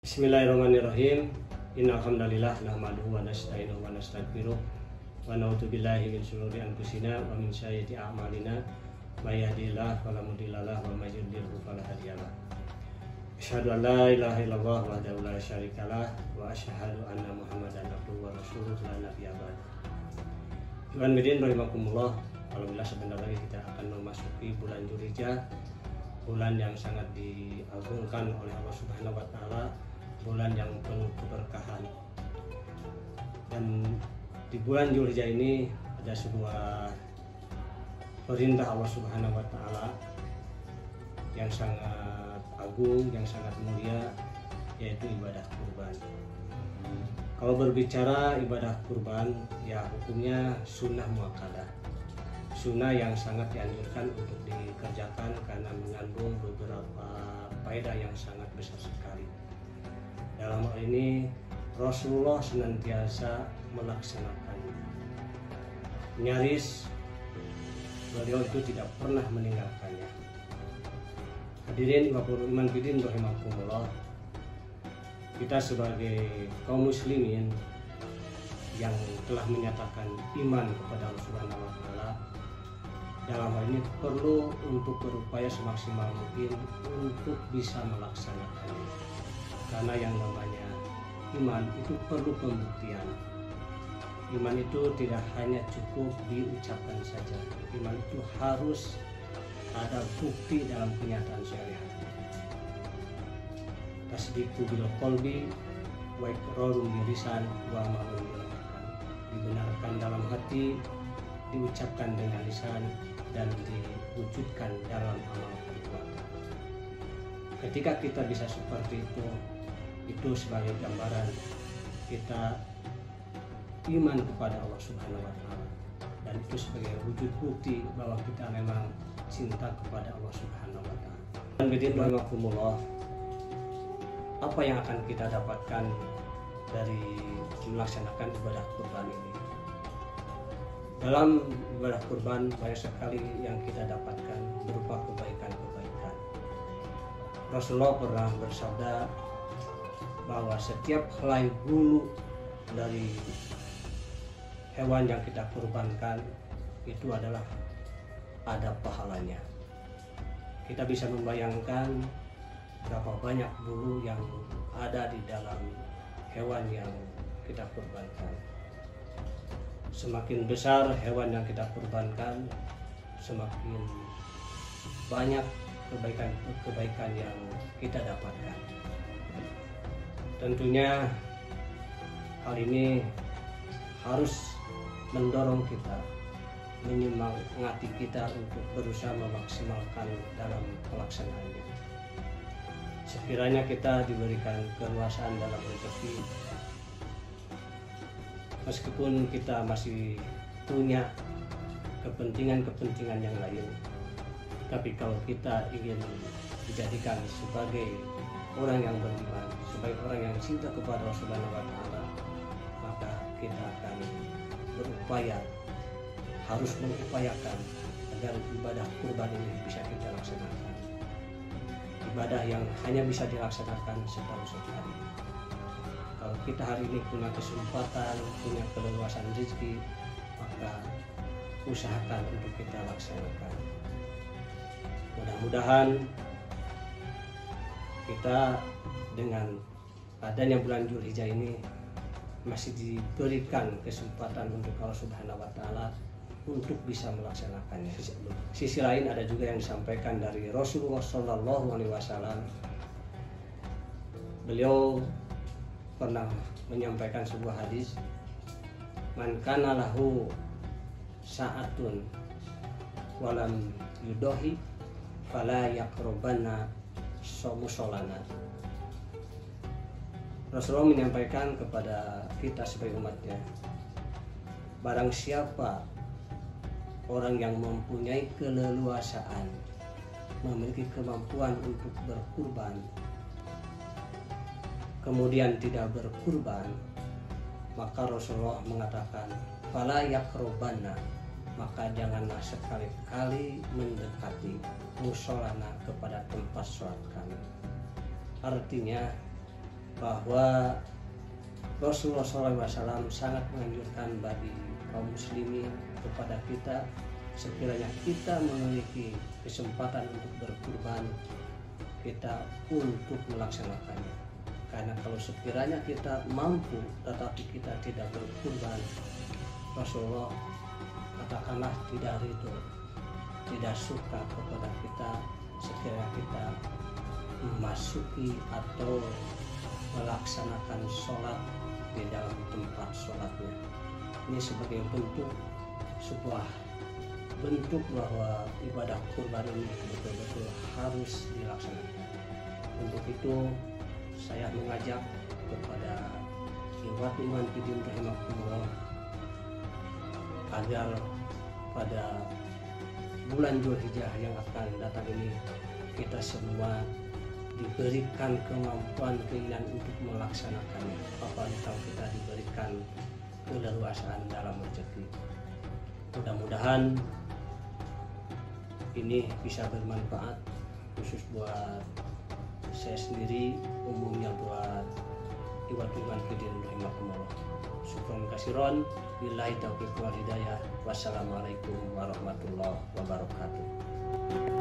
Bismillahirrahmanirrahim. Innal hamdalillah nahmaduhu wa nasta'inuhu wa nastaghfiruh wa na'udzu billahi min shururi anfusina wa min sayyiati a'malina may yahdihillahu fala mudilla lahu wa may yudlil fala hadiyalah. Asyhadu an la ilaha illallah wahdahu la syarikalah wa asyhadu anna Muhammadan abduhu wa rasuluhu la nabiyya ba'd. Iwan Midin rahimakumullah. Alhamdulillah sebentar lagi kita akan memasuki bulan Dzulhijjah, bulan yang sangat diagungkan oleh Allah Subhanahu wa taala, bulan yang penuh keberkahan. Dan di bulan Dzulhijjah ini ada sebuah perintah Allah Subhanahu wa taala yang sangat agung, yang sangat mulia, yaitu ibadah kurban. Kalau berbicara ibadah kurban, ya hukumnya sunnah muakkadah, sunnah yang sangat dianjurkan untuk dikerjakan karena mengandung beberapa faedah yang sangat besar sekali. Dalam hal ini Rasulullah senantiasa melaksanakannya. Nyaris beliau itu tidak pernah meninggalkannya. Hadirin iman bidin rahimakumullah, kita sebagai kaum muslimin yang telah menyatakan iman kepada Allah Subhanahu wa taala, dalam hal ini perlu untuk berupaya semaksimal mungkin untuk bisa melaksanakannya. Karena yang namanya iman itu perlu pembuktian. Iman itu tidak hanya cukup diucapkan saja. Iman itu harus ada bukti dalam kenyataan sehari-hari. Tasdiqu bil qalbi wa iqrarun bil lisan wa amalun bil arkan. Dibenarkan dalam hati, diucapkan dengan lisan, dan diwujudkan dalam amal perbuatan. Ketika kita bisa seperti itu sebagai gambaran kita iman kepada Allah Subhanahu wa taala, dan itu sebagai wujud bukti bahwa kita memang cinta kepada Allah Subhanahu wa taala. Dan bidinwakumullah, apa yang akan kita dapatkan dari melaksanakan ibadah kurban ini? Dalam ibadah kurban banyak sekali yang kita dapatkan berupa kebaikan-kebaikan. Rasulullah pernah bersabda bahwa setiap helai bulu dari hewan yang kita kurbankan itu adalah ada pahalanya. Kita bisa membayangkan berapa banyak bulu yang ada di dalam hewan yang kita kurbankan. Semakin besar hewan yang kita kurbankan, semakin banyak kebaikan yang kita dapatkan. Tentunya hal ini harus mendorong kita, menyemangati kita untuk berusaha memaksimalkan dalam pelaksanaannya. Sekiranya kita diberikan keluasan dalam rezeki, meskipun kita masih punya kepentingan-kepentingan yang lain, tapi kalau kita ingin dijadikan sebagai orang yang beriman, sebagai orang yang cinta kepada Allah Subhanahu wa taala, maka kita akan berupaya, harus mengupayakan agar ibadah kurban ini bisa kita laksanakan. Ibadah yang hanya bisa dilaksanakan setahun sekali. Kalau kita hari ini punya kesempatan, punya keleluasan rezeki, maka usahakan untuk kita laksanakan. Mudah-mudahan kita dengan adanya bulan Dzulhijjah ini masih diberikan kesempatan untuk Allah Subhanahu wa taala untuk bisa melaksanakannya. Sisi lain ada juga yang disampaikan dari Rasulullah Shallallahu alaihi wasallam. Beliau pernah menyampaikan sebuah hadis, man kana lahu sa'atun walam yudohi fala yaqrabanna musolana. Rasulullah menyampaikan kepada kita sebagai umatnya, barang siapa orang yang mempunyai keleluasaan, memiliki kemampuan untuk berkurban, kemudian tidak berkurban, maka Rasulullah mengatakan fala yaqrabanna, maka janganlah sekali-kali mendekati musolana kepada tempat sholat kami. Artinya bahwa Rasulullah SAW sangat menganjurkan bagi kaum muslimin kepada kita, sekiranya kita memiliki kesempatan untuk berkurban, kita untuk melaksanakannya. Karena kalau sekiranya kita mampu tetapi kita tidak berkurban, Rasulullah katakanlah tidak ridho, tidak suka kepada kita sekiranya kita memasuki atau melaksanakan sholat di dalam tempat sholatnya. Ini sebagai sebuah bentuk bahwa ibadah kurban ini betul-betul harus dilaksanakan. Untuk itu saya mengajak kepada ikhwat iman fiddin rahimakumullah agar pada bulan Dzulhijjah yang akan datang ini kita semua diberikan kemampuan, keinginan untuk melaksanakannya. Apalagi kalau kita diberikan keleluasaan dalam rezeki. Mudah-mudahan ini bisa bermanfaat, khusus buat saya sendiri, umumnya buat ikhwat iman fiddin rahimakumullah. Syukran kasiron, billahi taufiq wal hidayah. Wassalamualaikum warahmatullahi wabarakatuh.